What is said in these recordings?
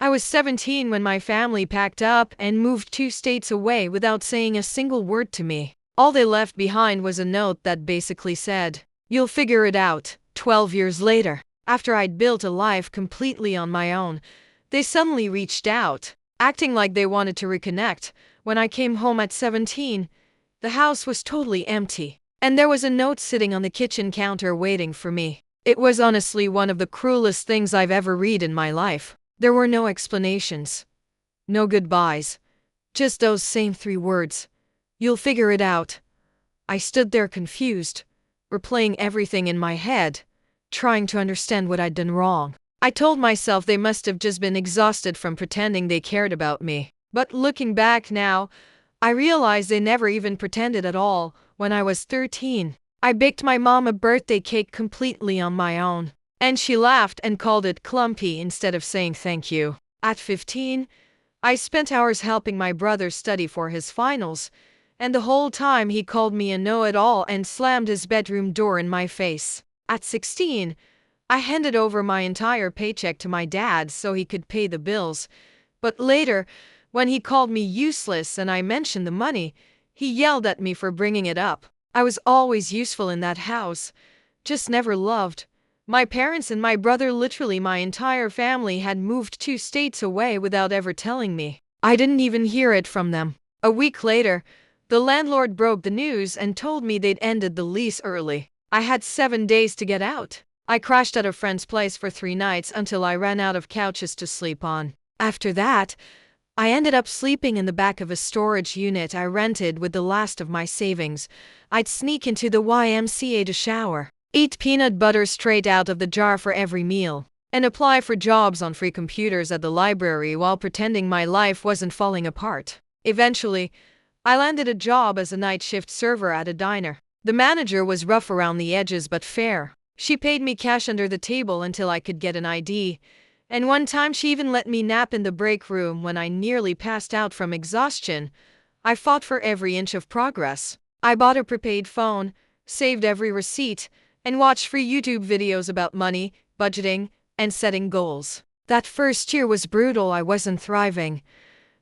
I was 17 when my family packed up and moved 2 states away without saying a single word to me. All they left behind was a note that basically said, "You'll figure it out." 12 years later, after I'd built a life completely on my own, they suddenly reached out, acting like they wanted to reconnect. When I came home at 17, the house was totally empty, and there was a note sitting on the kitchen counter waiting for me. It was honestly one of the cruelest things I've ever read in my life. There were no explanations, no goodbyes, just those same 3 words. "You'll figure it out." I stood there confused, replaying everything in my head, trying to understand what I'd done wrong. I told myself they must have just been exhausted from pretending they cared about me. But looking back now, I realized they never even pretended at all. When I was 13, I baked my mom a birthday cake completely on my own, and she laughed and called it clumpy instead of saying thank you. At 15, I spent hours helping my brother study for his finals, and the whole time he called me a know-it-all and slammed his bedroom door in my face. At 16, I handed over my entire paycheck to my dad so he could pay the bills, but later, when he called me useless and I mentioned the money, he yelled at me for bringing it up. I was always useful in that house, just never loved. My parents and my brother, literally my entire family, had moved 2 states away without ever telling me. I didn't even hear it from them. A week later, the landlord broke the news and told me they'd ended the lease early. I had 7 days to get out. I crashed at a friend's place for 3 nights until I ran out of couches to sleep on. After that, I ended up sleeping in the back of a storage unit I rented with the last of my savings. I'd sneak into the YMCA to shower, eat peanut butter straight out of the jar for every meal, and apply for jobs on free computers at the library while pretending my life wasn't falling apart. Eventually, I landed a job as a night shift server at a diner. The manager was rough around the edges but fair. She paid me cash under the table until I could get an ID. And one time she even let me nap in the break room when I nearly passed out from exhaustion. I fought for every inch of progress. I bought a prepaid phone, saved every receipt, and watched free YouTube videos about money, budgeting, and setting goals. That first year was brutal. I wasn't thriving.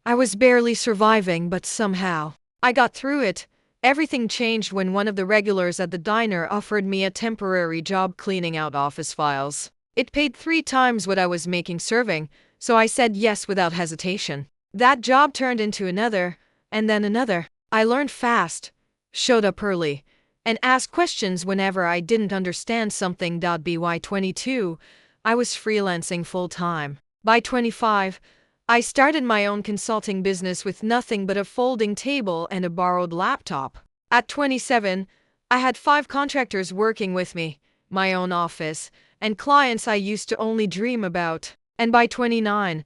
I was barely surviving, but somehow I got through it. Everything changed when one of the regulars at the diner offered me a temporary job cleaning out office files. It paid 3 times what I was making serving, so I said yes without hesitation. That job turned into another, and then another. I learned fast, showed up early, and asked questions whenever I didn't understand something. By 22, I was freelancing full-time. By 25, I started my own consulting business with nothing but a folding table and a borrowed laptop. At 27, I had 5 contractors working with me, my own office, and clients I used to only dream about. And by 29,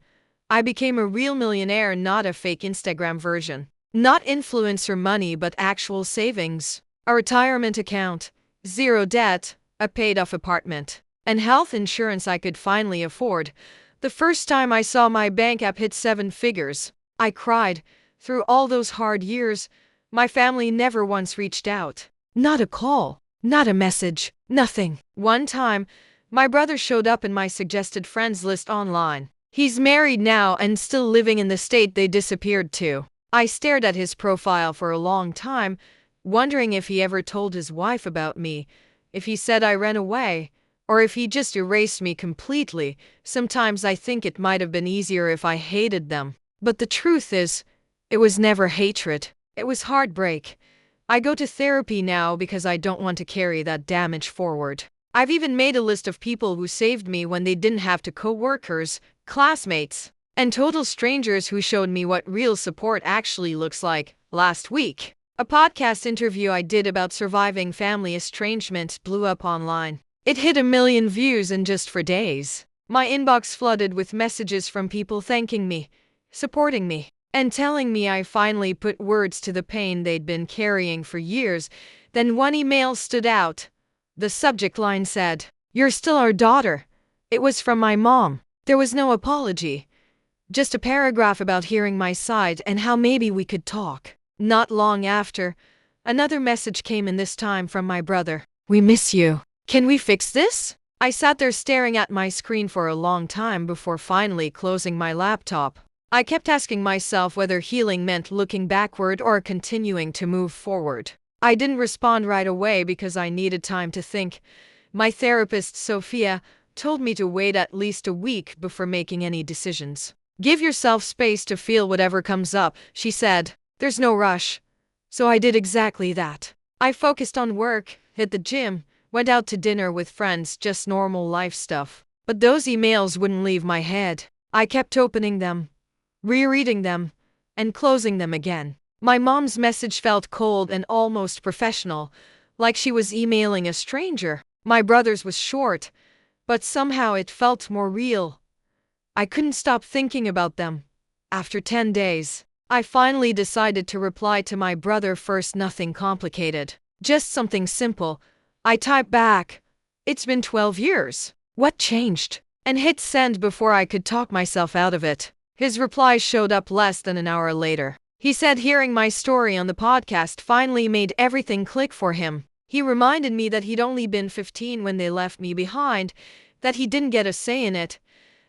I became a real millionaire, not a fake Instagram version. Not influencer money, but actual savings. A retirement account, 0 debt, a paid-off apartment, and health insurance I could finally afford. The first time I saw my bank app hit 7 figures, I cried. Through all those hard years, my family never once reached out. Not a call, not a message, nothing. One time, my brother showed up in my suggested friends list online. He's married now and still living in the state they disappeared to. I stared at his profile for a long time, wondering if he ever told his wife about me, if he said I ran away, or if he just erased me completely. Sometimes I think it might have been easier if I hated them. But the truth is, it was never hatred. It was heartbreak. I go to therapy now because I don't want to carry that damage forward. I've even made a list of people who saved me when they didn't have to: co-workers, classmates, and total strangers who showed me what real support actually looks like. Last week, a podcast interview I did about surviving family estrangement blew up online. It hit 1 million views in just 4 days. My inbox flooded with messages from people thanking me, supporting me, and telling me I finally put words to the pain they'd been carrying for years. Then one email stood out. The subject line said, "You're still our daughter." It was from my mom. There was no apology, just a paragraph about hearing my side and how maybe we could talk. Not long after, another message came in, this time from my brother. "We miss you. Can we fix this?" I sat there staring at my screen for a long time before finally closing my laptop. I kept asking myself whether healing meant looking backward or continuing to move forward. I didn't respond right away because I needed time to think. My therapist, Sophia, told me to wait at least a week before making any decisions. Give yourself space to feel whatever comes up, she said. There's no rush. So I did exactly that. I focused on work, hit the gym, went out to dinner with friends, just normal life stuff. But those emails wouldn't leave my head. I kept opening them, rereading them, and closing them again. My mom's message felt cold and almost professional, like she was emailing a stranger. My brother's was short, but somehow it felt more real. I couldn't stop thinking about them. After 10 days, I finally decided to reply to my brother first. Nothing complicated, just something simple. I typed back, "It's been 12 years. What changed?" and hit send before I could talk myself out of it. His reply showed up less than an hour later. He said hearing my story on the podcast finally made everything click for him. He reminded me that he'd only been 15 when they left me behind, that he didn't get a say in it,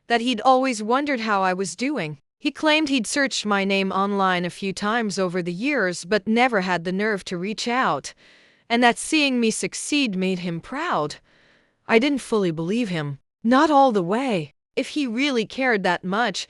that he'd always wondered how I was doing. He claimed he'd searched my name online a few times over the years but never had the nerve to reach out, and that seeing me succeed made him proud. I didn't fully believe him. Not all the way. If he really cared that much,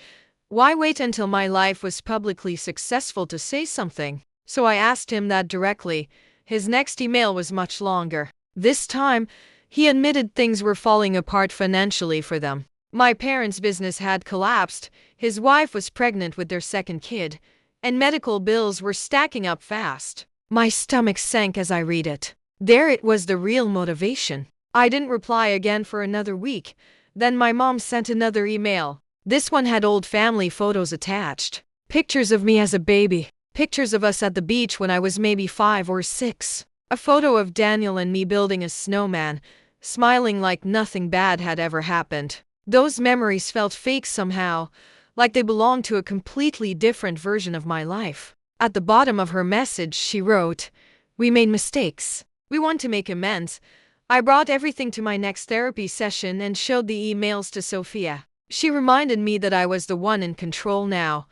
why wait until my life was publicly successful to say something? So I asked him that directly. His next email was much longer. This time, he admitted things were falling apart financially for them. My parents' business had collapsed, his wife was pregnant with their second kid, and medical bills were stacking up fast. My stomach sank as I read it. There it was, the real motivation. I didn't reply again for another week. Then my mom sent another email. This one had old family photos attached. Pictures of me as a baby. Pictures of us at the beach when I was maybe 5 or 6. A photo of Daniel and me building a snowman, smiling like nothing bad had ever happened. Those memories felt fake somehow, like they belonged to a completely different version of my life. At the bottom of her message, she wrote, "We made mistakes. We want to make amends." I brought everything to my next therapy session and showed the emails to Sophia. She reminded me that I was the one in control now,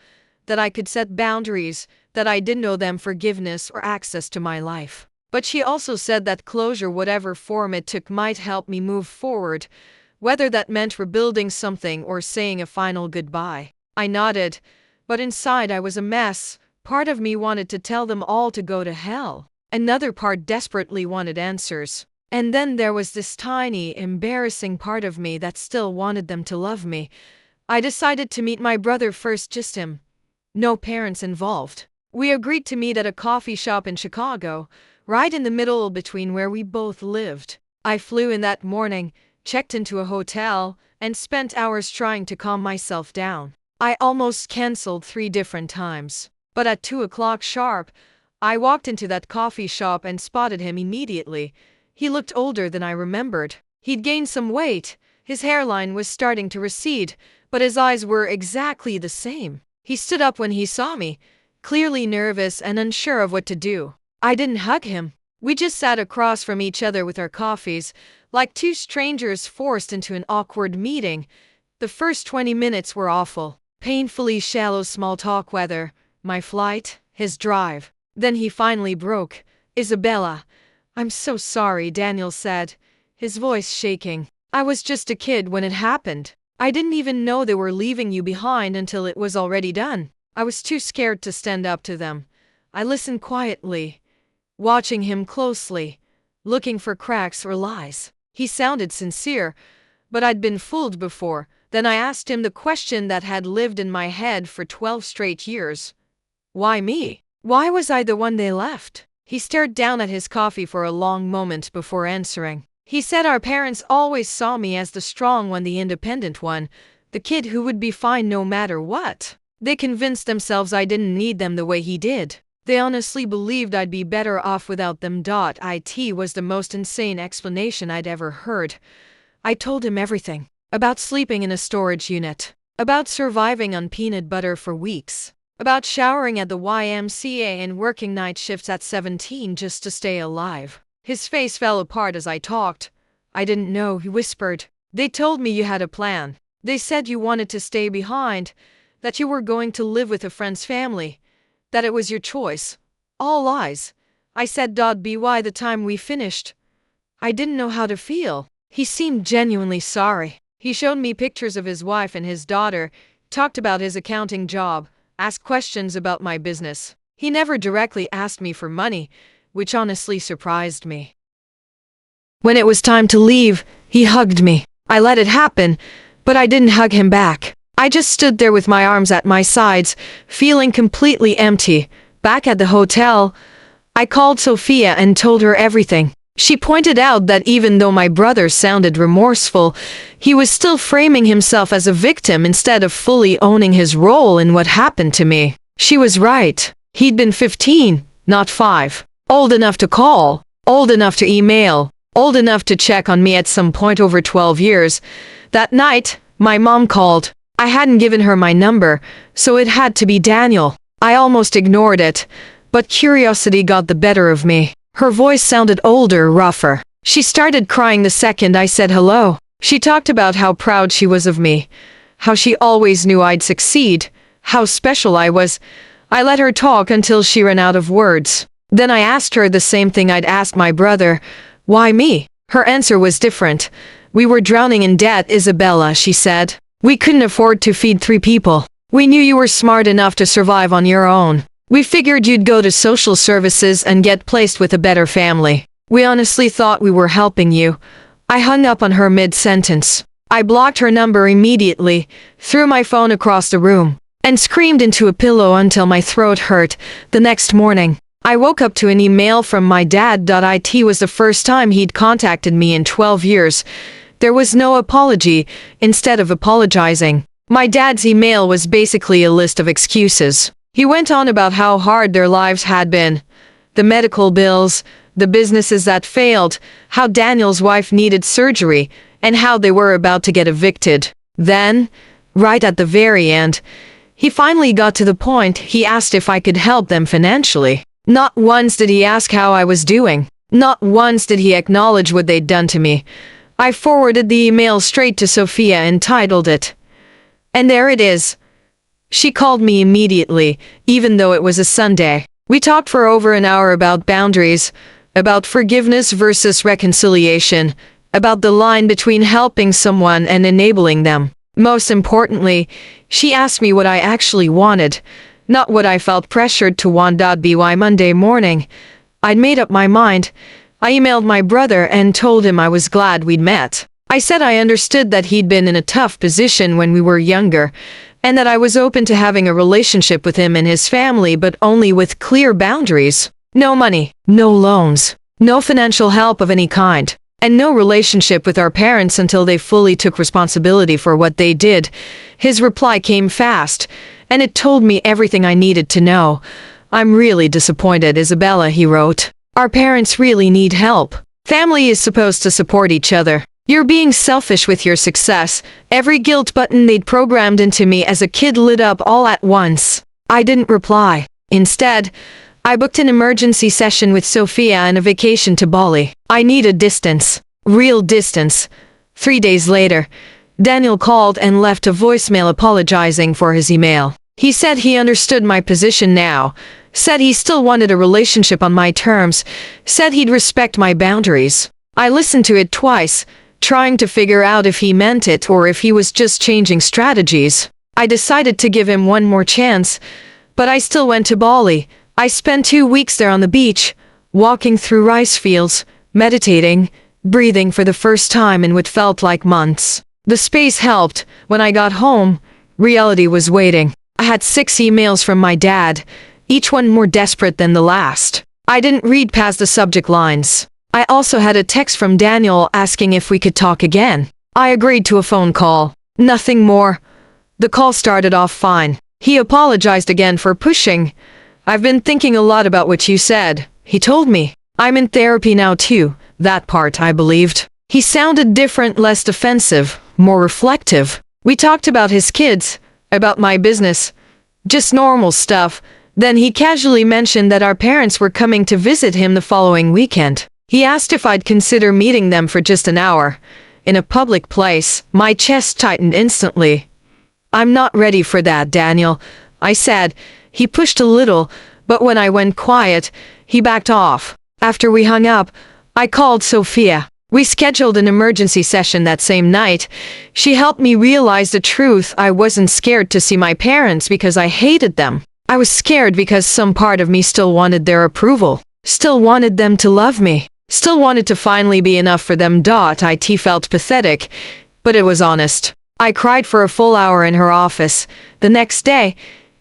that I could set boundaries, that I didn't owe them forgiveness or access to my life. But she also said that closure, whatever form it took, might help me move forward, whether that meant rebuilding something or saying a final goodbye. I nodded, but inside I was a mess. Part of me wanted to tell them all to go to hell. Another part desperately wanted answers. And then there was this tiny, embarrassing part of me that still wanted them to love me. I decided to meet my brother first, just him. No parents involved. We agreed to meet at a coffee shop in Chicago, right in the middle between where we both lived. I flew in that morning, checked into a hotel, and spent hours trying to calm myself down. I almost canceled 3 different times. But at 2 o'clock sharp, I walked into that coffee shop and spotted him immediately. He looked older than I remembered. He'd gained some weight, his hairline was starting to recede, but his eyes were exactly the same. He stood up when he saw me, clearly nervous and unsure of what to do. I didn't hug him. We just sat across from each other with our coffees, like 2 strangers forced into an awkward meeting. The first 20 minutes were awful. Painfully shallow small talk, whether my flight, his drive. Then he finally broke. "Isabella, I'm so sorry," Daniel said, his voice shaking. "I was just a kid when it happened. I didn't even know they were leaving you behind until it was already done. I was too scared to stand up to them." I listened quietly, watching him closely, looking for cracks or lies. He sounded sincere, but I'd been fooled before. Then I asked him the question that had lived in my head for 12 straight years. Why me? Why was I the one they left? He stared down at his coffee for a long moment before answering. He said our parents always saw me as the strong one, the independent one, the kid who would be fine no matter what. They convinced themselves I didn't need them the way he did. They honestly believed I'd be better off without them. It was the most insane explanation I'd ever heard. I told him everything. About sleeping in a storage unit. About surviving on peanut butter for weeks. About showering at the YMCA and working night shifts at 17 just to stay alive. His face fell apart as I talked. I didn't know, he whispered. They told me you had a plan. They said you wanted to stay behind, that you were going to live with a friend's family, that it was your choice. All lies. I said by the time we finished. I didn't know how to feel. He seemed genuinely sorry. He showed me pictures of his wife and his daughter, talked about his accounting job, asked questions about my business. He never directly asked me for money, which honestly surprised me. When it was time to leave, he hugged me. I let it happen, but I didn't hug him back. I just stood there with my arms at my sides, feeling completely empty. Back at the hotel, I called Sophia and told her everything. She pointed out that even though my brother sounded remorseful, he was still framing himself as a victim instead of fully owning his role in what happened to me. She was right. He'd been 15, not 5. Old enough to call, old enough to email, old enough to check on me at some point over 12 years. That night, my mom called. I hadn't given her my number, so it had to be Daniel. I almost ignored it, but curiosity got the better of me. Her voice sounded older, rougher. She started crying the second I said hello. She talked about how proud she was of me, how she always knew I'd succeed, how special I was. I let her talk until she ran out of words. Then I asked her the same thing I'd asked my brother. Why me? Her answer was different. We were drowning in debt, Isabella, she said. We couldn't afford to feed 3 people. We knew you were smart enough to survive on your own. We figured you'd go to social services and get placed with a better family. We honestly thought we were helping you. I hung up on her mid-sentence. I blocked her number immediately, threw my phone across the room, and screamed into a pillow until my throat hurt. The next morning, I woke up to an email from my dad. It was the first time he'd contacted me in 12 years. There was no apology. Instead of apologizing, my dad's email was basically a list of excuses. He went on about how hard their lives had been, the medical bills, the businesses that failed, how Daniel's wife needed surgery, and how they were about to get evicted. Then, right at the very end, he finally got to the point. He asked if I could help them financially. Not once did he ask how I was doing. Not once did he acknowledge what they'd done to me. I forwarded the email straight to Sophia and titled it. And there it is. She called me immediately, even though it was a Sunday. We talked for over an hour about boundaries, about forgiveness versus reconciliation, about the line between helping someone and enabling them. Most importantly, she asked me what I actually wanted, not what I felt pressured to want. By Monday morning, I'd made up my mind. I emailed my brother and told him I was glad we'd met. I said I understood that he'd been in a tough position when we were younger, and that I was open to having a relationship with him and his family, but only with clear boundaries. No money, no loans, no financial help of any kind, and no relationship with our parents until they fully took responsibility for what they did. His reply came fast, and it told me everything I needed to know. I'm really disappointed, Isabella, he wrote. Our parents really need help. Family is supposed to support each other. You're being selfish with your success. Every guilt button they'd programmed into me as a kid lit up all at once. I didn't reply. Instead, I booked an emergency session with Sophia and a vacation to Bali. I needed distance. Real distance. 3 days later, Daniel called and left a voicemail apologizing for his email. He said he understood my position now, said he still wanted a relationship on my terms, said he'd respect my boundaries. I listened to it twice, trying to figure out if he meant it or if he was just changing strategies. I decided to give him one more chance, but I still went to Bali. I spent 2 weeks there on the beach, walking through rice fields, meditating, breathing for the first time in what felt like months. The space helped. When I got home, reality was waiting. I had 6 emails from my dad, each one more desperate than the last. I didn't read past the subject lines. I also had a text from Daniel asking if we could talk again. I agreed to a phone call. Nothing more. The call started off fine. He apologized again for pushing. I've been thinking a lot about what you said, he told me. I'm in therapy now too. That part I believed. He sounded different, less defensive, more reflective. We talked about his kids, about my business, just normal stuff. Then he casually mentioned that our parents were coming to visit him the following weekend. He asked if I'd consider meeting them for just an hour. In a public place, my chest tightened instantly. "I'm not ready for that, Daniel," I said. He pushed a little, but when I went quiet, he backed off. After we hung up, I called Sophia. We scheduled an emergency session that same night. She helped me realize the truth. I wasn't scared to see my parents because I hated them. I was scared because some part of me still wanted their approval, still wanted them to love me, still wanted to finally be enough for them. It felt pathetic, but it was honest. I cried for a full hour in her office. The next day,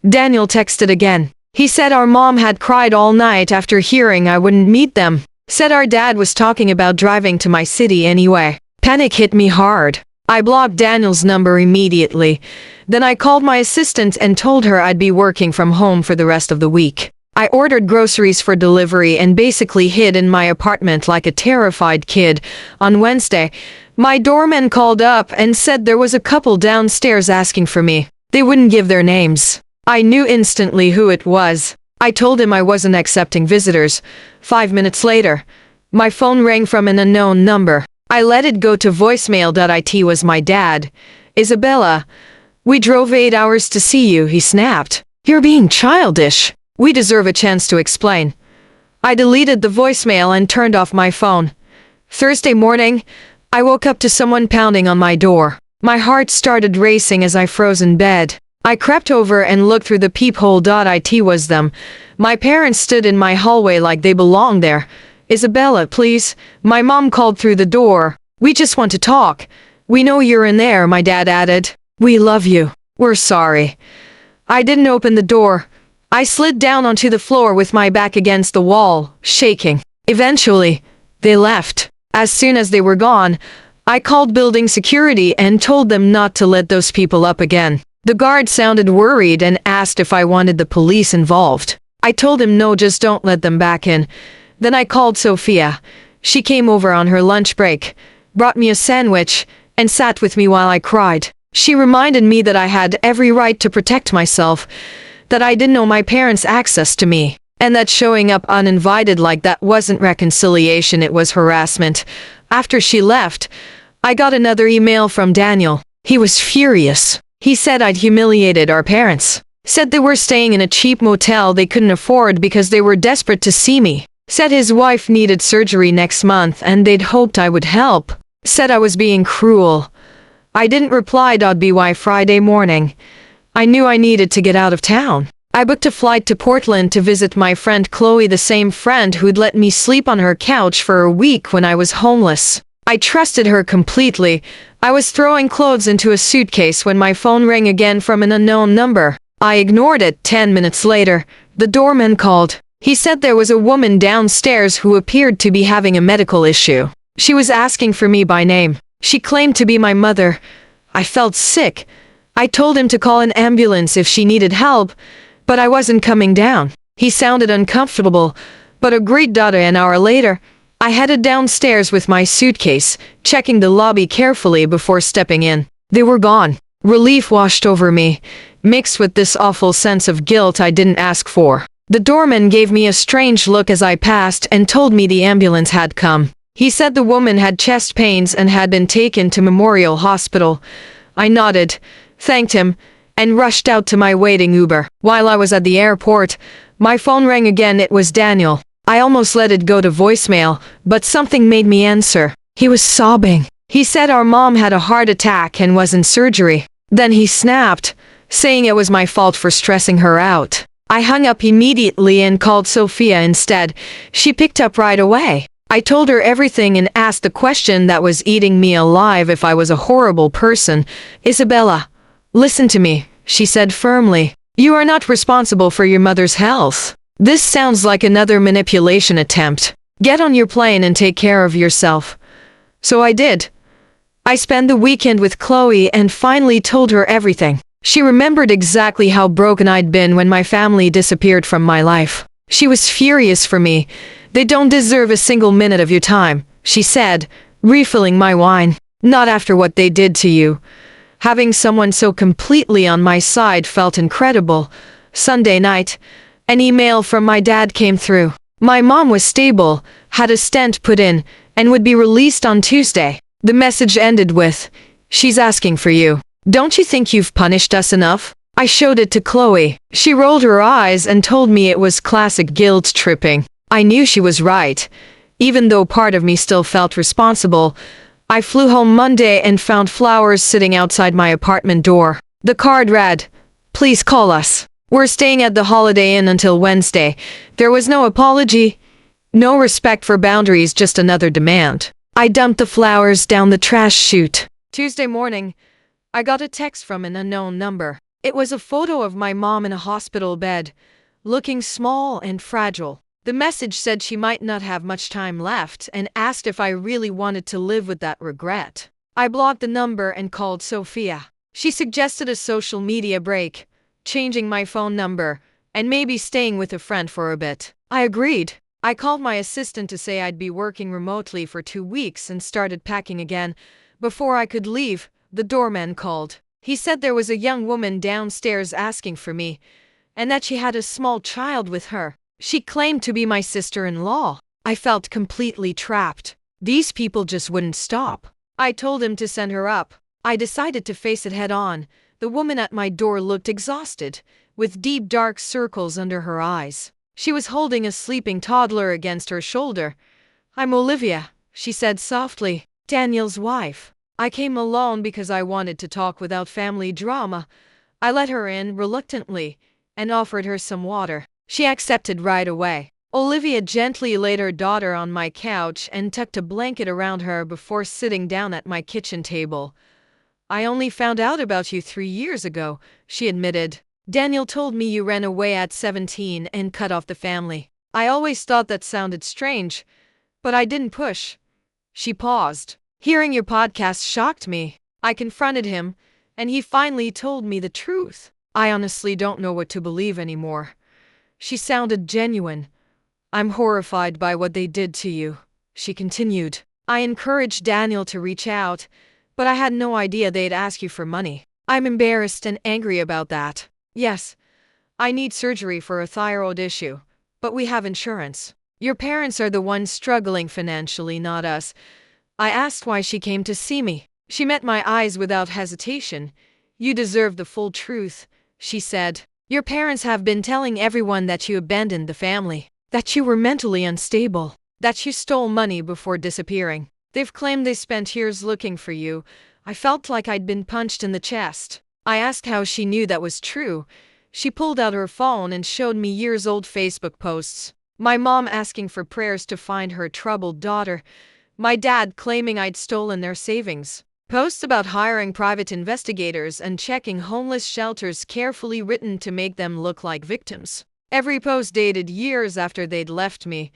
Daniel texted again. He said our mom had cried all night after hearing I wouldn't meet them. Said our dad was talking about driving to my city anyway. Panic hit me hard. I blocked Daniel's number immediately. Then I called my assistant and told her I'd be working from home for the rest of the week. I ordered groceries for delivery and basically hid in my apartment like a terrified kid. On Wednesday, my doorman called up and said there was a couple downstairs asking for me. They wouldn't give their names. I knew instantly who it was. I told him I wasn't accepting visitors. 5 minutes later, my phone rang from an unknown number. I let it go to voicemail. It was my dad. "Isabella, we drove 8 hours to see you," he snapped. "You're being childish." "We deserve a chance to explain." I deleted the voicemail and turned off my phone. Thursday morning, I woke up to someone pounding on my door. My heart started racing as I froze in bed. I crept over and looked through the peephole. It was them. My parents stood in my hallway like they belonged there. "Isabella, please." My mom called through the door. "We just want to talk." "We know you're in there," my dad added. "We love you. We're sorry." I didn't open the door. I slid down onto the floor with my back against the wall, shaking. Eventually, they left. As soon as they were gone, I called building security and told them not to let those people up again. The guard sounded worried and asked if I wanted the police involved. I told him no, just don't let them back in. Then I called Sophia. She came over on her lunch break, brought me a sandwich, and sat with me while I cried. She reminded me that I had every right to protect myself, that I didn't owe my parents access to me, and that showing up uninvited like that wasn't reconciliation, it was harassment. After she left, I got another email from Daniel. He was furious. He said I'd humiliated our parents. Said they were staying in a cheap motel they couldn't afford because they were desperate to see me. Said his wife needed surgery next month and they'd hoped I would help. Said I was being cruel. I didn't reply. By Friday morning, I knew I needed to get out of town. I booked a flight to Portland to visit my friend Chloe, the same friend who'd let me sleep on her couch for a week when I was homeless. I trusted her completely. I was throwing clothes into a suitcase when my phone rang again from an unknown number. I ignored it. 10 minutes later, the doorman called. He said there was a woman downstairs who appeared to be having a medical issue. She was asking for me by name. She claimed to be my mother. I felt sick. I told him to call an ambulance if she needed help, but I wasn't coming down. He sounded uncomfortable, but agreed. An hour later, I headed downstairs with my suitcase, checking the lobby carefully before stepping in. They were gone. Relief washed over me, mixed with this awful sense of guilt I didn't ask for. The doorman gave me a strange look as I passed and told me the ambulance had come. He said the woman had chest pains and had been taken to Memorial Hospital. I nodded, thanked him, and rushed out to my waiting Uber. While I was at the airport, my phone rang again. It was Daniel. I almost let it go to voicemail, but something made me answer. He was sobbing. He said our mom had a heart attack and was in surgery. Then he snapped, saying it was my fault for stressing her out. I hung up immediately and called Sophia instead. She picked up right away. I told her everything and asked the question that was eating me alive: if I was a horrible person. "Isabella, listen to me," she said firmly. "You are not responsible for your mother's health. This sounds like another manipulation attempt. Get on your plane and take care of yourself." So I did. I spent the weekend with Chloe and finally told her everything. She remembered exactly how broken I'd been when my family disappeared from my life. She was furious for me. "They don't deserve a single minute of your time," she said, refilling my wine. "Not after what they did to you." Having someone so completely on my side felt incredible. Sunday night, an email from my dad came through. My mom was stable, had a stent put in, and would be released on Tuesday. The message ended with, "She's asking for you. Don't you think you've punished us enough?" I showed it to Chloe. She rolled her eyes and told me it was classic guilt tripping. I knew she was right. Even though part of me still felt responsible, I flew home Monday and found flowers sitting outside my apartment door. The card read, "Please call us. We're staying at the Holiday Inn until Wednesday." There was no apology, no respect for boundaries, just another demand. I dumped the flowers down the trash chute. Tuesday morning, I got a text from an unknown number. It was a photo of my mom in a hospital bed, looking small and fragile. The message said she might not have much time left and asked if I really wanted to live with that regret. I blocked the number and called Sophia. She suggested a social media break, changing my phone number, and maybe staying with a friend for a bit. I agreed. I called my assistant to say I'd be working remotely for 2 weeks and started packing again. Before I could leave, the doorman called. He said there was a young woman downstairs asking for me, and that she had a small child with her. She claimed to be my sister-in-law. I felt completely trapped. These people just wouldn't stop. I told him to send her up. I decided to face it head on. The woman at my door looked exhausted, with deep dark circles under her eyes. She was holding a sleeping toddler against her shoulder. "I'm Olivia," she said softly, "Daniel's wife. I came alone because I wanted to talk without family drama." I let her in reluctantly and offered her some water. She accepted right away. Olivia gently laid her daughter on my couch and tucked a blanket around her before sitting down at my kitchen table. "I only found out about you 3 years ago," she admitted. "Daniel told me you ran away at 17 and cut off the family. I always thought that sounded strange, but I didn't push." She paused. "Hearing your podcast shocked me." I confronted him, and he finally told me the truth. "I honestly don't know what to believe anymore." She sounded genuine. "I'm horrified by what they did to you," she continued. "I encouraged Daniel to reach out, but I had no idea they'd ask you for money. I'm embarrassed and angry about that. Yes, I need surgery for a thyroid issue, but we have insurance. Your parents are the ones struggling financially, not us." I asked why she came to see me. She met my eyes without hesitation. "You deserve the full truth," she said. "Your parents have been telling everyone that you abandoned the family, that you were mentally unstable, that you stole money before disappearing. They've claimed they spent years looking for you." I felt like I'd been punched in the chest. I asked how she knew that was true. She pulled out her phone and showed me years-old Facebook posts. My mom asking for prayers to find her troubled daughter. My dad claiming I'd stolen their savings. Posts about hiring private investigators and checking homeless shelters carefully written to make them look like victims. Every post dated years after they'd left me.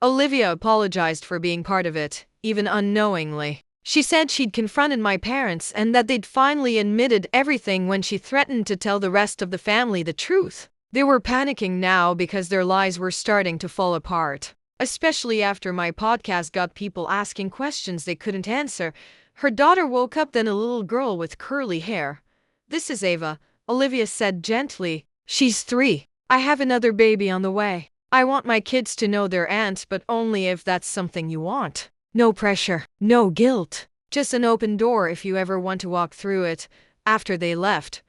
Olivia apologized for being part of it, even unknowingly. She said she'd confronted my parents and that they'd finally admitted everything when she threatened to tell the rest of the family the truth. They were panicking now because their lives were starting to fall apart, especially after my podcast got people asking questions they couldn't answer. Her daughter woke up, then a little girl with curly hair. "This is Ava," Olivia said gently. "She's 3. I have another baby on the way. I want my kids to know their aunt, but only if that's something you want. No pressure, no guilt. Just an open door if you ever want to walk through it." After they left,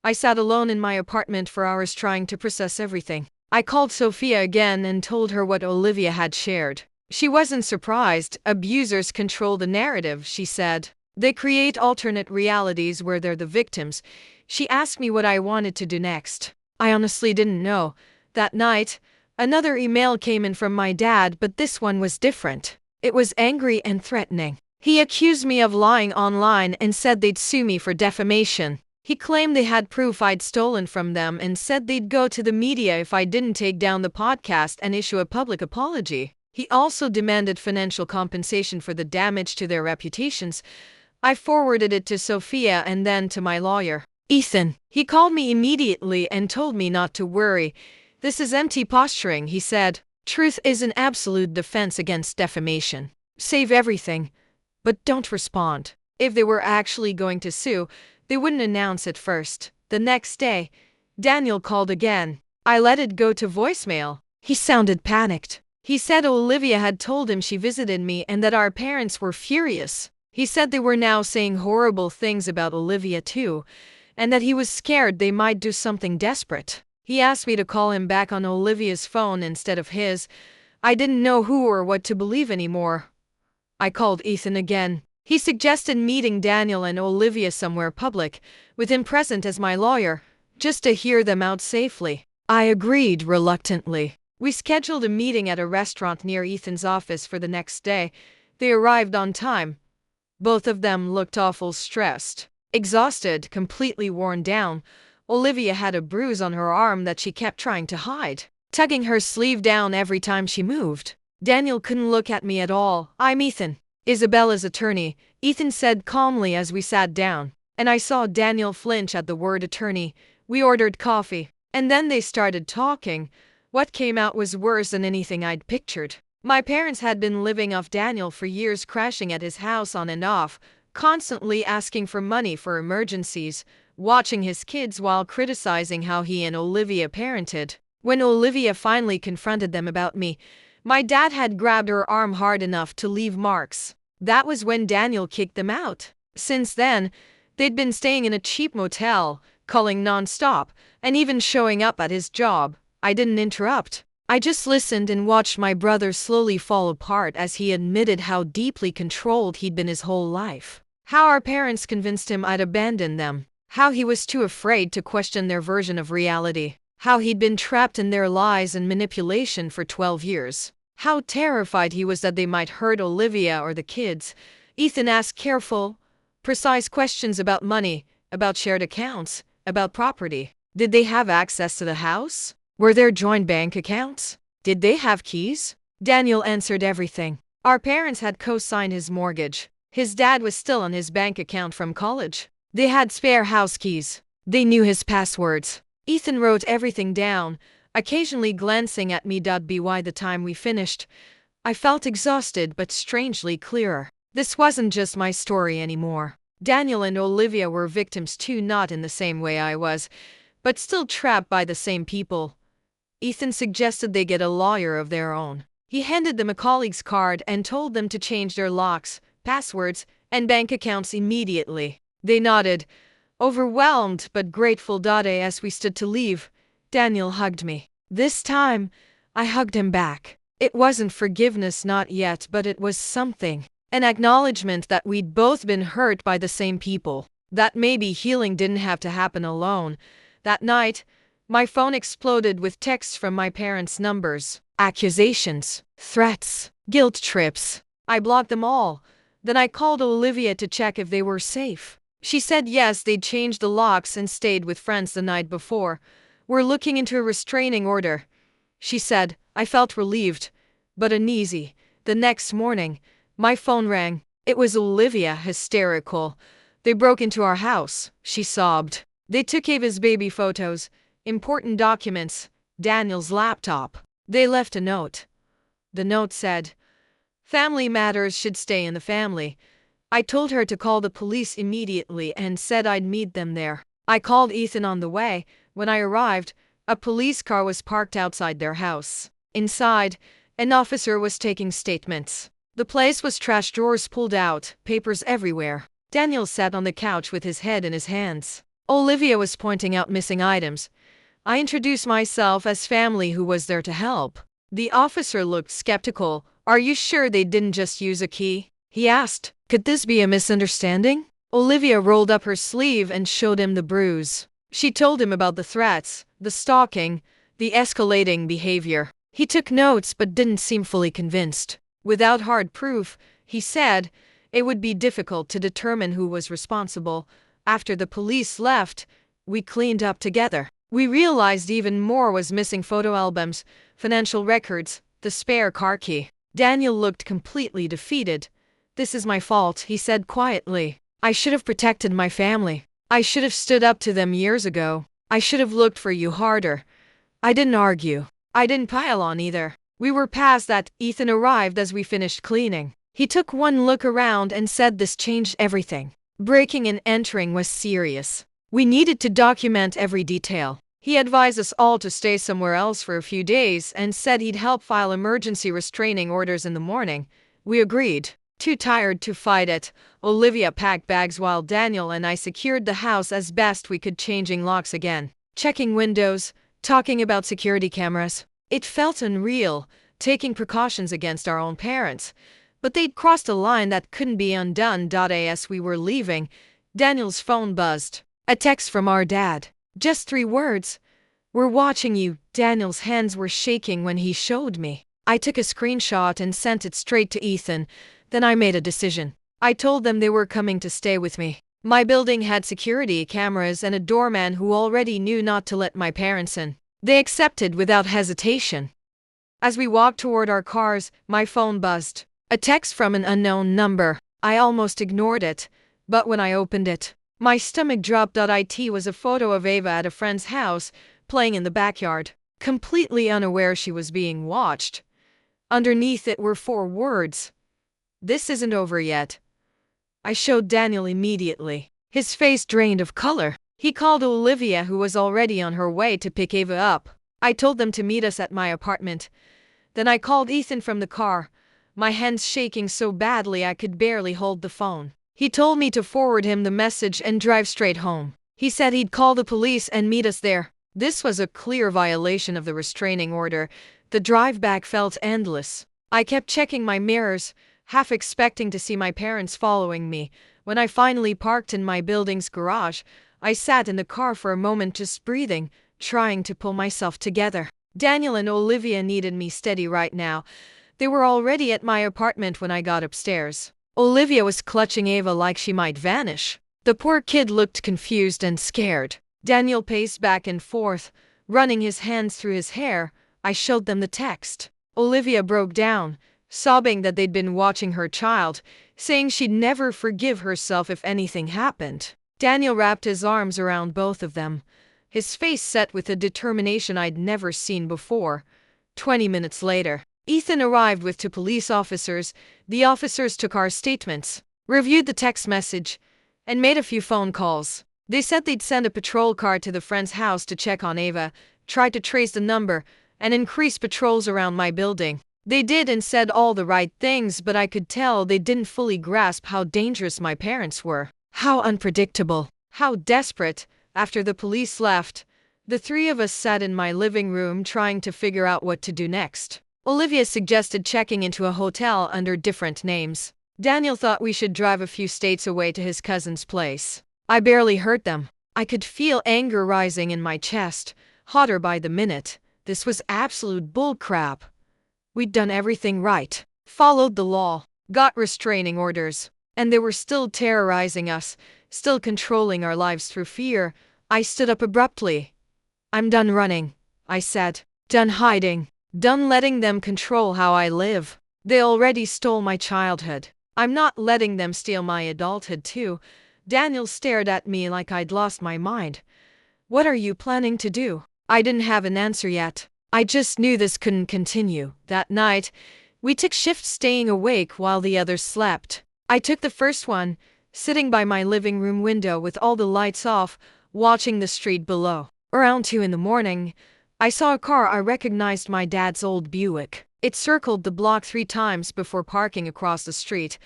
I sat alone in my apartment for hours trying to process everything. I called Sophia again and told her what Olivia had shared. She wasn't surprised. "Abusers control the narrative," she said. "They create alternate realities where they're the victims." She asked me what I wanted to do next. I honestly didn't know. That night, another email came in from my dad, but this one was different. It was angry and threatening. He accused me of lying online and said they'd sue me for defamation. He claimed they had proof I'd stolen from them and said they'd go to the media if I didn't take down the podcast and issue a public apology. He also demanded financial compensation for the damage to their reputations. I forwarded it to Sophia and then to my lawyer, Ethan. He called me immediately and told me not to worry. "This is empty posturing," he said. "Truth is an absolute defense against defamation. Save everything, but don't respond." If they were actually going to sue, they wouldn't announce it first. The next day, Daniel called again. I let it go to voicemail. He sounded panicked. He said Olivia had told him she visited me and that our parents were furious. He said they were now saying horrible things about Olivia too, and that he was scared they might do something desperate. He asked me to call him back on Olivia's phone instead of his. I didn't know who or what to believe anymore. I called Ethan again. He suggested meeting Daniel and Olivia somewhere public, with him present as my lawyer, just to hear them out safely. I agreed reluctantly. We scheduled a meeting at a restaurant near Ethan's office for the next day. They arrived on time. Both of them looked awful stressed, exhausted, completely worn down. Olivia had a bruise on her arm that she kept trying to hide, tugging her sleeve down every time she moved. Daniel couldn't look at me at all. "I'm Ethan, Isabella's attorney," Ethan said calmly as we sat down. And I saw Daniel flinch at the word attorney. We ordered coffee, and then they started talking. What came out was worse than anything I'd pictured. My parents had been living off Daniel for years, crashing at his house on and off, constantly asking for money for emergencies, watching his kids while criticizing how he and Olivia parented. When Olivia finally confronted them about me, my dad had grabbed her arm hard enough to leave marks. That was when Daniel kicked them out. Since then, they'd been staying in a cheap motel, calling non-stop, and even showing up at his job. I didn't interrupt. I just listened and watched my brother slowly fall apart as he admitted how deeply controlled he'd been his whole life. How our parents convinced him I'd abandoned them. How he was too afraid to question their version of reality. How he'd been trapped in their lies and manipulation for 12 years. How terrified he was that they might hurt Olivia or the kids. Ethan asked careful, precise questions about money, about shared accounts, about property. Did they have access to the house? Were there joint bank accounts? Did they have keys? Daniel answered everything. Our parents had co-signed his mortgage. His dad was still on his bank account from college. They had spare house keys. They knew his passwords. Ethan wrote everything down, occasionally glancing at me. By the time we finished, I felt exhausted but strangely clearer. This wasn't just my story anymore. Daniel and Olivia were victims too, not in the same way I was, but still trapped by the same people. Ethan suggested they get a lawyer of their own. He handed them a colleague's card and told them to change their locks, passwords, and bank accounts immediately. They nodded, overwhelmed but grateful. As we stood to leave, Daniel hugged me. This time, I hugged him back. It wasn't forgiveness, not yet, but it was something. An acknowledgement that we'd both been hurt by the same people. That maybe healing didn't have to happen alone. That night, my phone exploded with texts from my parents' numbers. Accusations, threats, guilt trips. I blocked them all. Then I called Olivia to check if they were safe. She said yes, they'd changed the locks and stayed with friends the night before. "We're looking into a restraining order," she said. I felt relieved, but uneasy. The next morning, my phone rang. It was Olivia, hysterical. "They broke into our house," she sobbed. "They took Ava's baby photos, important documents, Daniel's laptop. They left a note." The note said, "Family matters should stay in the family." I told her to call the police immediately and said I'd meet them there. I called Ethan on the way. When I arrived, a police car was parked outside their house. Inside, an officer was taking statements. The place was trashed, drawers pulled out, papers everywhere. Daniel sat on the couch with his head in his hands. Olivia was pointing out missing items. I introduced myself as family who was there to help. The officer looked skeptical. "Are you sure they didn't just use a key?" he asked. "Could this be a misunderstanding?" Olivia rolled up her sleeve and showed him the bruise. She told him about the threats, the stalking, the escalating behavior. He took notes but didn't seem fully convinced. Without hard proof, he said, it would be difficult to determine who was responsible. After the police left, we cleaned up together. We realized even more was missing: photo albums, financial records, the spare car key. Daniel looked completely defeated. "This is my fault," he said quietly. "I should have protected my family. I should have stood up to them years ago. I should have looked for you harder." I didn't argue. I didn't pile on either. We were past that. Ethan arrived as we finished cleaning. He took one look around and said this changed everything. Breaking and entering was serious. We needed to document every detail. He advised us all to stay somewhere else for a few days and said he'd help file emergency restraining orders in the morning. We agreed. Too tired to fight it, Olivia packed bags while Daniel and I secured the house as best we could, changing locks again, checking windows, talking about security cameras. It felt unreal, taking precautions against our own parents. But they'd crossed a line that couldn't be undone. As we were leaving, Daniel's phone buzzed. A text from our dad. Just 3 words. "We're watching you." Daniel's hands were shaking when he showed me. I took a screenshot and sent it straight to Ethan. Then I made a decision. I told them they were coming to stay with me. My building had security cameras and a doorman who already knew not to let my parents in. They accepted without hesitation. As we walked toward our cars, my phone buzzed. A text from an unknown number. I almost ignored it, but when I opened it, my stomach dropped. It was a photo of Ava at a friend's house, playing in the backyard, completely unaware she was being watched. Underneath it were 4 words. "This isn't over yet." I showed Daniel immediately. His face drained of color. He called Olivia, who was already on her way to pick Ava up. I told them to meet us at my apartment. Then I called Ethan from the car, my hands shaking so badly I could barely hold the phone. He told me to forward him the message and drive straight home. He said he'd call the police and meet us there. This was a clear violation of the restraining order. The drive back felt endless. I kept checking my mirrors, half expecting to see my parents following me. When I finally parked in my building's garage, I sat in the car for a moment, just breathing, trying to pull myself together. Daniel and Olivia needed me steady right now. They were already at my apartment when I got upstairs. Olivia was clutching Ava like she might vanish. The poor kid looked confused and scared. Daniel paced back and forth, running his hands through his hair. I showed them the text. Olivia broke down, sobbing that they'd been watching her child, saying she'd never forgive herself if anything happened. Daniel wrapped his arms around both of them, his face set with a determination I'd never seen before. 20 minutes later, Ethan arrived with 2 police officers. The officers took our statements, reviewed the text message, and made a few phone calls. They said they'd send a patrol car to the friend's house to check on Ava, try to trace the number, and increase patrols around my building. They did and said all the right things, but I could tell they didn't fully grasp how dangerous my parents were, how unpredictable, how desperate. After the police left, the 3 of us sat in my living room trying to figure out what to do next. Olivia suggested checking into a hotel under different names. Daniel thought we should drive a few states away to his cousin's place. I barely heard them. I could feel anger rising in my chest, hotter by the minute. This was absolute bullcrap. We'd done everything right, followed the law, got restraining orders, and they were still terrorizing us, still controlling our lives through fear. I stood up abruptly. "I'm done running," I said. "Done hiding. Done letting them control how I live. They already stole my childhood. I'm not letting them steal my adulthood too." Daniel stared at me like I'd lost my mind. "What are you planning to do?" I didn't have an answer yet. I just knew this couldn't continue. That night, we took shifts staying awake while the others slept. I took the first one, sitting by my living room window with all the lights off, watching the street below. Around 2 in the morning, I saw a car I recognized, my dad's old Buick. It circled the block 3 times before parking across the street.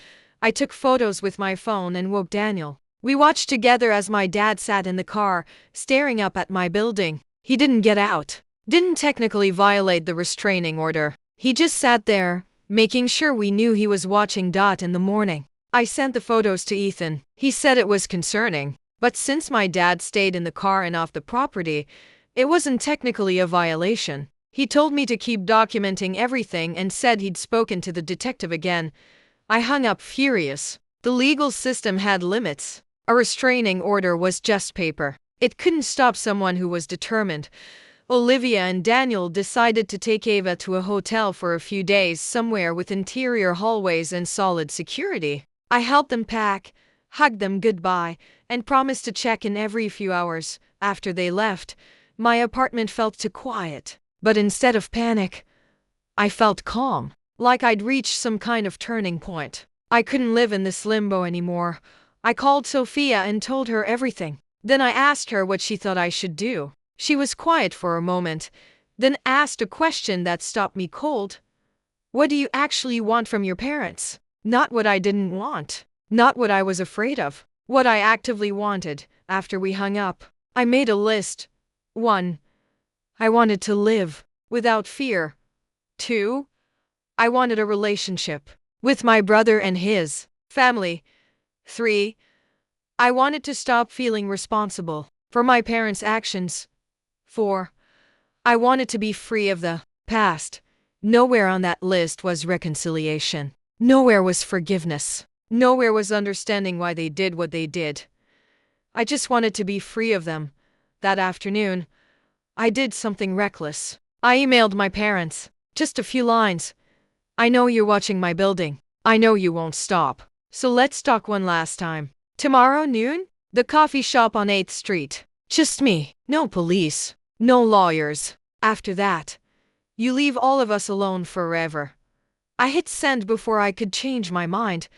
I took photos with my phone and woke Daniel. We watched together as my dad sat in the car, staring up at my building. He didn't get out, didn't technically violate the restraining order. He just sat there, making sure we knew he was watching. In the morning, I sent the photos to Ethan. He said it was concerning, but since my dad stayed in the car and off the property, it wasn't technically a violation. He told me to keep documenting everything and said he'd spoken to the detective again. I hung up furious. The legal system had limits. A restraining order was just paper. It couldn't stop someone who was determined. Olivia and Daniel decided to take Ava to a hotel for a few days, somewhere with interior hallways and solid security. I helped them pack, hugged them goodbye, and promised to check in every few hours. After they left, my apartment felt too quiet. But instead of panic, I felt calm, like I'd reached some kind of turning point. I couldn't live in this limbo anymore. I called Sophia and told her everything. Then I asked her what she thought I should do. She was quiet for a moment, then asked a question that stopped me cold. What do you actually want from your parents? Not what I didn't want. Not what I was afraid of. What I actively wanted after we hung up. I made a list. 1. I wanted to live without fear. 2. I wanted a relationship with my brother and his family. 3. I wanted to stop feeling responsible for my parents' actions. 4. I wanted to be free of the past. Nowhere on that list was reconciliation. Nowhere was forgiveness. Nowhere was understanding why they did what they did. I just wanted to be free of them. That afternoon, I did something reckless. I emailed my parents. Just a few lines. I know you're watching my building. I know you won't stop. So let's talk one last time. Tomorrow noon? The coffee shop on 8th Street. Just me. No police. No lawyers. After that, you leave all of us alone forever. I hit send before I could change my mind.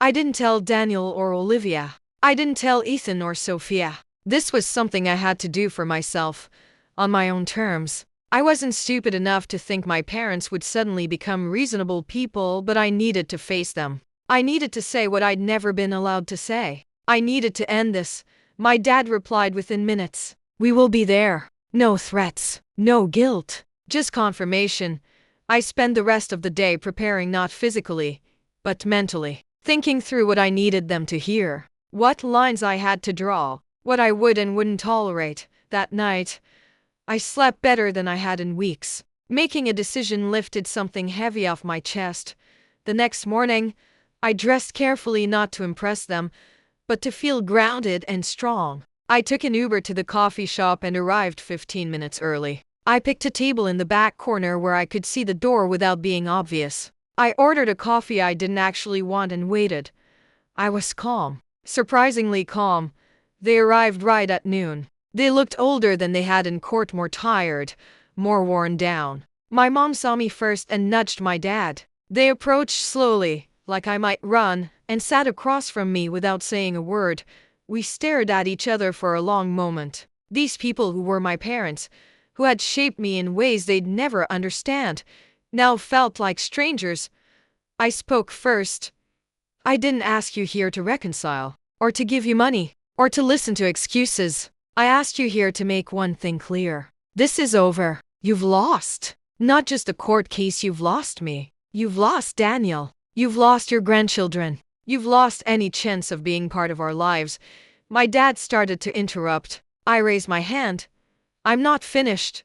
I didn't tell Daniel or Olivia. I didn't tell Ethan or Sophia. This was something I had to do for myself, on my own terms. I wasn't stupid enough to think my parents would suddenly become reasonable people, but I needed to face them. I needed to say what I'd never been allowed to say. I needed to end this. My dad replied within minutes. We will be there. No threats. No guilt. Just confirmation. I spent the rest of the day preparing, not physically, but mentally. Thinking through what I needed them to hear. What lines I had to draw. What I would and wouldn't tolerate. That night, I slept better than I had in weeks. Making a decision lifted something heavy off my chest. The next morning, I dressed carefully, not to impress them, but to feel grounded and strong. I took an Uber to the coffee shop and arrived 15 minutes early. I picked a table in the back corner where I could see the door without being obvious. I ordered a coffee I didn't actually want and waited. I was calm. Surprisingly calm. They arrived right at noon. They looked older than they had in court, more tired, more worn down. My mom saw me first and nudged my dad. They approached slowly, like I might run, and sat across from me without saying a word. We stared at each other for a long moment. These people who were my parents, who had shaped me in ways they'd never understand, now felt like strangers. I spoke first. I didn't ask you here to reconcile, or to give you money, or to listen to excuses. I asked you here to make one thing clear. This is over. You've lost. Not just a court case, you've lost me. You've lost Daniel. You've lost your grandchildren. You've lost any chance of being part of our lives. My dad started to interrupt. I raised my hand. I'm not finished.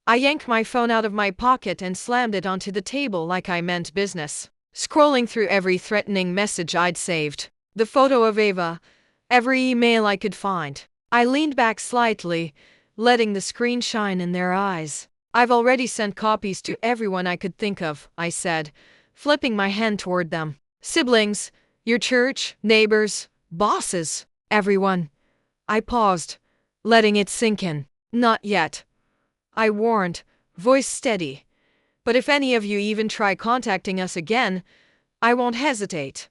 I yanked my phone out of my pocket and slammed it onto the table like I meant business. Scrolling through every threatening message I'd saved. The photo of Ava. Every email I could find. I leaned back slightly, letting the screen shine in their eyes. I've already sent copies to everyone I could think of, I said, flipping my hand toward them. Siblings, your church, neighbors, bosses, everyone. I paused, letting it sink in. Not yet. I warned, voice steady. But if any of you even try contacting us again, I won't hesitate.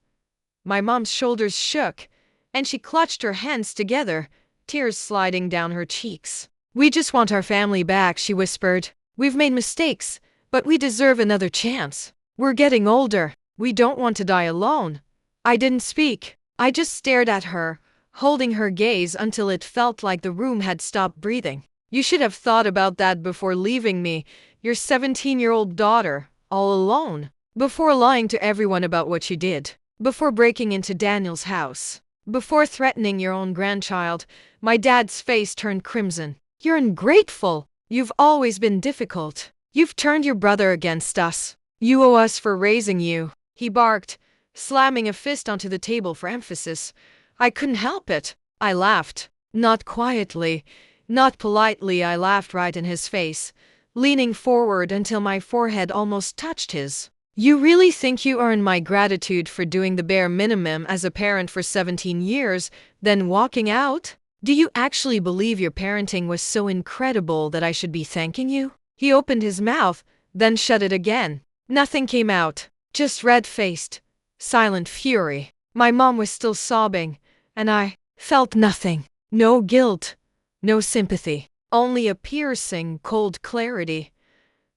My mom's shoulders shook, and she clutched her hands together, tears sliding down her cheeks. We just want our family back, she whispered. We've made mistakes, but we deserve another chance. We're getting older. We don't want to die alone. I didn't speak. I just stared at her, holding her gaze until it felt like the room had stopped breathing. You should have thought about that before leaving me, your 17-year-old daughter, all alone. Before lying to everyone about what you did. Before breaking into Daniel's house. Before threatening your own grandchild. My dad's face turned crimson. You're ungrateful. You've always been difficult. You've turned your brother against us. You owe us for raising you, he barked, slamming a fist onto the table for emphasis. I couldn't help it. I laughed. Not quietly, not politely. I laughed right in his face, leaning forward until my forehead almost touched his. You really think you earn my gratitude for doing the bare minimum as a parent for 17 years, then walking out? Do you actually believe your parenting was so incredible that I should be thanking you? He opened his mouth, then shut it again. Nothing came out, just red-faced, silent fury. My mom was still sobbing, and I felt nothing. No guilt, no sympathy, only a piercing, cold clarity.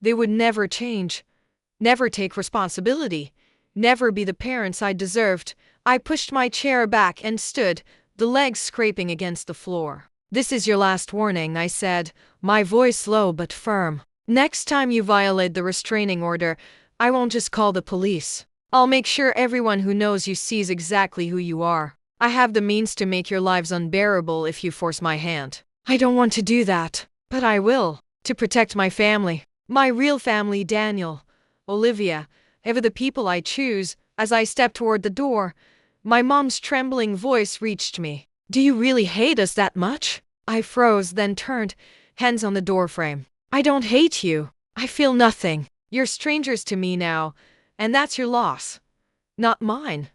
They would never change, never take responsibility, never be the parents I deserved. I pushed my chair back and stood, the legs scraping against the floor. "This is your last warning," I said, my voice low but firm. "Next time you violate the restraining order, I won't just call the police. I'll make sure everyone who knows you sees exactly who you are. I have the means to make your lives unbearable if you force my hand. I don't want to do that, but I will, to protect my family. My real family, Daniel, Olivia, ever the people I choose." As I stepped toward the door, my mom's trembling voice reached me. "Do you really hate us that much?" I froze, then turned, hands on the doorframe. "I don't hate you. I feel nothing. You're strangers to me now, and that's your loss, not mine."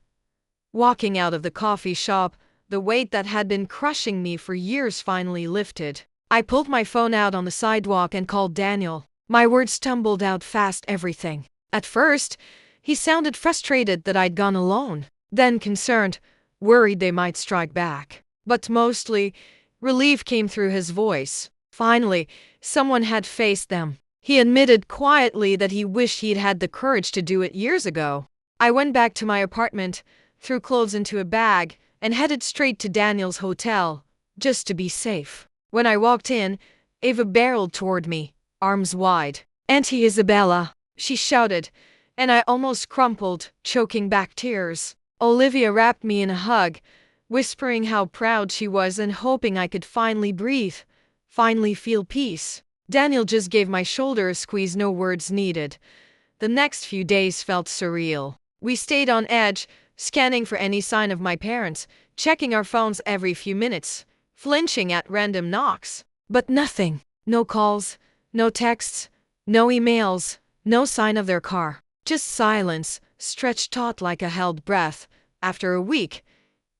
Walking out of the coffee shop, the weight that had been crushing me for years finally lifted. I pulled my phone out on the sidewalk and called Daniel. My words stumbled out fast, everything. At first, he sounded frustrated that I'd gone alone, then concerned, worried they might strike back. But mostly, relief came through his voice. Finally, someone had faced them. He admitted quietly that he wished he'd had the courage to do it years ago. I went back to my apartment, threw clothes into a bag, and headed straight to Daniel's hotel, just to be safe. When I walked in, Ava barreled toward me, arms wide. "Auntie Isabella," she shouted, and I almost crumpled, choking back tears. Olivia wrapped me in a hug, whispering how proud she was and hoping I could finally breathe, finally feel peace. Daniel just gave my shoulder a squeeze, no words needed. The next few days felt surreal. We stayed on edge, scanning for any sign of my parents, checking our phones every few minutes, flinching at random knocks. But nothing. No calls, no texts, no emails, no sign of their car. Just silence, stretched taut like a held breath. After a week,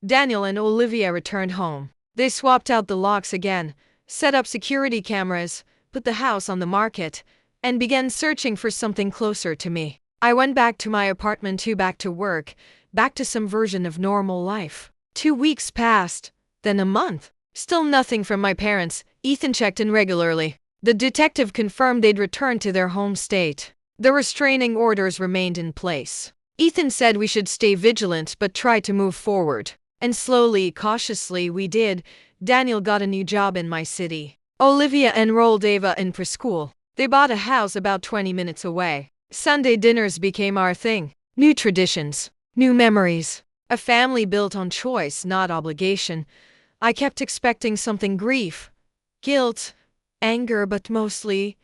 Daniel and Olivia returned home. They swapped out the locks again, set up security cameras, put the house on the market, and began searching for something closer to me. I went back to my apartment too, back to work, back to some version of normal life. 2 weeks passed, then a month. Still nothing from my parents. Ethan checked in regularly. The detective confirmed they'd returned to their home state. The restraining orders remained in place. Ethan said we should stay vigilant but try to move forward. And slowly, cautiously, we did. Daniel got a new job in my city. Olivia enrolled Ava in preschool. They bought a house about 20 minutes away. Sunday dinners became our thing. New traditions, new memories. A family built on choice, not obligation. I kept expecting something: grief, guilt, anger, but mostly,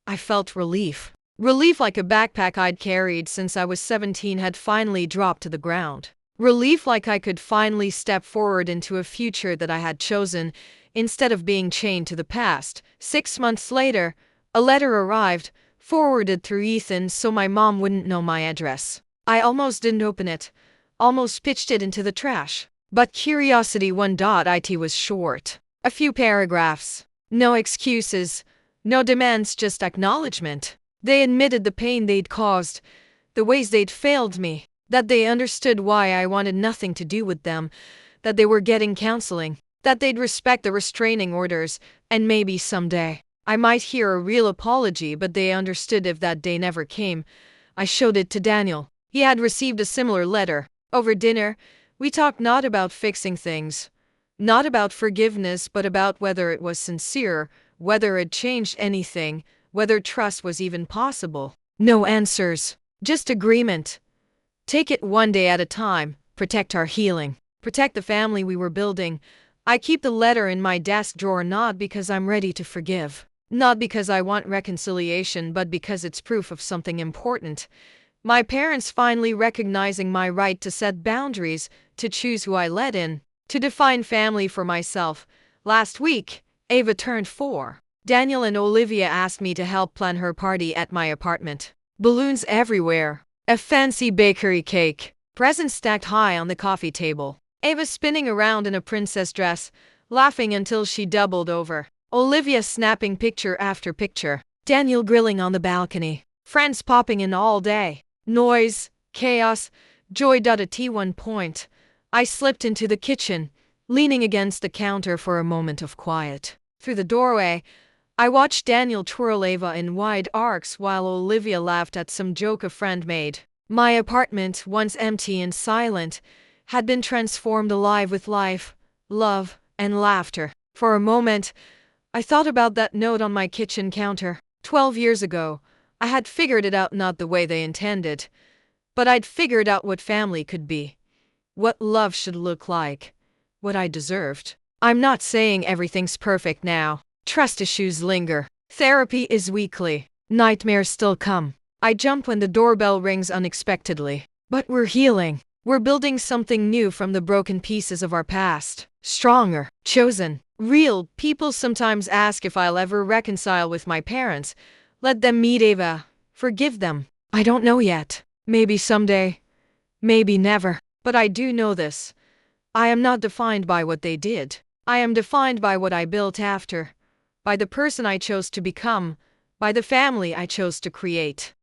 I felt relief. Relief like a backpack I'd carried since I was 17 had finally dropped to the ground. Relief like I could finally step forward into a future that I had chosen, instead of being chained to the past. 6 months later, a letter arrived, forwarded through Ethan so my mom wouldn't know my address. I almost didn't open it, almost pitched it into the trash. But curiosity won. It was short. A few paragraphs. No excuses, no demands, just acknowledgement. They admitted the pain they'd caused, the ways they'd failed me, that they understood why I wanted nothing to do with them, that they were getting counseling, that they'd respect the restraining orders, and maybe someday I might hear a real apology. But they understood if that day never came. I showed it to Daniel. He had received a similar letter. Over dinner, we talked not about fixing things, not about forgiveness, but about whether it was sincere, whether it changed anything, whether trust was even possible. No answers, just agreement. Take it one day at a time, protect our healing, protect the family we were building. I keep the letter in my desk drawer, not because I'm ready to forgive, not because I want reconciliation, but because it's proof of something important. My parents finally recognizing my right to set boundaries, to choose who I let in, to define family for myself. Last week, Ava turned 4. Daniel and Olivia asked me to help plan her party at my apartment. Balloons everywhere, a fancy bakery cake, presents stacked high on the coffee table. Ava spinning around in a princess dress, laughing until she doubled over. Olivia snapping picture after picture. Daniel grilling on the balcony. Friends popping in all day. Noise, chaos, joy. At one point, I slipped into the kitchen, leaning against the counter for a moment of quiet. Through the doorway, I watched Daniel twirl Ava in wide arcs while Olivia laughed at some joke a friend made. My apartment, once empty and silent, had been transformed alive with life, love, and laughter. For a moment, I thought about that note on my kitchen counter. 12 years ago, I had figured it out, not the way they intended, but I'd figured out what family could be, what love should look like, what I deserved. I'm not saying everything's perfect now. Trust issues linger. Therapy is weekly. Nightmares still come. I jump when the doorbell rings unexpectedly. But we're healing. We're building something new from the broken pieces of our past. Stronger, chosen, real. People sometimes ask if I'll ever reconcile with my parents. Let them meet Ava. Forgive them. I don't know yet. Maybe someday. Maybe never. But I do know this. I am not defined by what they did. I am defined by what I built after. By the person I chose to become. By the family I chose to create.